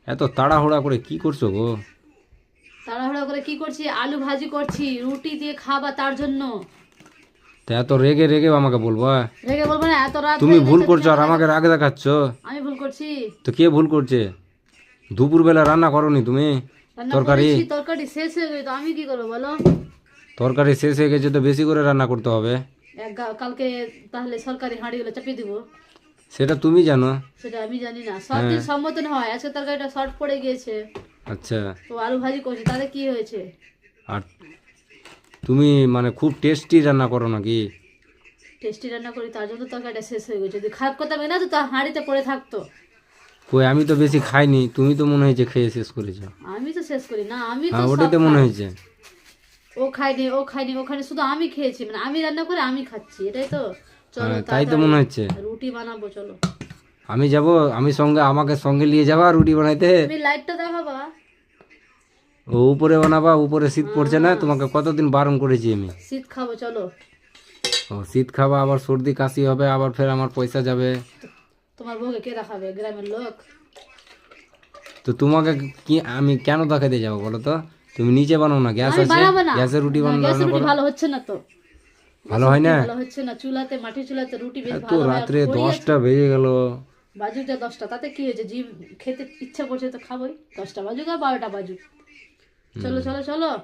এত তাড়াহুড়া করে কি করছো গো? তাড়াহুড়া করে কি করছি? আলু ভাজি করছি, রুটি দিয়ে খাবা তার জন্য। তা এত রেগে রেগেও আমাকে বলবা? রেগে বলবো না, এত রাত তুমি হয়ে ভুল গেছে, করছো আর এত রাত- আমাকে রাগ দেখাচ্ছ। আমি ভুল করছি? তো কে ভুল করছে? দুপুরবেলা রান্না করনি তুমি? রান্না তরকারি করেছি, তরকারি শেষ হয়ে গেছে, তো আমি কি করবো বলো? তরকারি শেষ হয়ে গেছে তো বেশি করে রান্না করতে হবে। কালকে তাহলে সরকারি হাঁড়িগুলো চাপিয়ে দিব। সেটা তুমি জানো। সেটা আমি জানি না, সব হ্যাঁ। দিন সম্মতন হয়, আজকে তরকারিটা শর্ট পড়ে গিয়েছে। আচ্ছা। তো আলু ভাজি করছি, তাতে কি হয়েছে? আর তুমি মানে খুব টেস্টি রান্না করো নাকি? টেস্টি রান্না করি তার জন্য তরকারিটা শেষ হয়ে গেছে, যদি খারাপ করতাম না তো তার হাঁড়িতে পড়ে থাকতো। কই আমি তো বেশি খাইনি, তুমি তো মনে হয়েছে খেয়ে শেষ করেছো। আমি তো শেষ করি না, আমি তো হ্যাঁ ওটাই সব তো মনে খাই। হয়েছে। ও খায়নি, ও খায়নি, ওখানে শুধু আমি খেয়েছি, মানে আমি রান্না করে আমি খাচ্ছি, এটাই তো। চলো হ্যাঁ তাই তো তাড়াতাড়ি মনে হচ্ছে। রুটি বানাবো, চলো। আমি যাব, আমি সঙ্গে, আমাকে সঙ্গে নিয়ে যাবা রুটি বানাইতে? তুমি লাইটটা দেখাবা। ও উপরে বানাবা, উপরে শীত পড়ছে না? তোমাকে কতদিন বারণ করেছি আমি। শীত খাবো, চলো। ও শীত খাবা, আবার সর্দি কাশি হবে, আবার ফের আমার পয়সা যাবে। তোমার বউকে কে দেখাবে? গ্রামের লোক। তো তোমাকে কি আমি কেন দেখাতে যাবো বলো তো? তুমি নিচে বানাও না, গ্যাস আমি আছে, বানাবো না। গ্যাসে রুটি না, বানানো গ্যাসের রুটি করো। ভালো হচ্ছে না তো। ভালো গ্যাসের হয় রুটি না? ভালো হচ্ছে না, চুলাতে, মাটির চুলাতে রুটি বেশ এত ভালো হয়। আর রাত্রে খড়ি আছে, 10টা বেজে গেল। বাজুক যা 10টা, তাতে কি হয়েছে? খেতে ইচ্ছা করছে তো খাবোই, 10টা বাজুক আর 12টা বাজুক। চলো চলো চলো।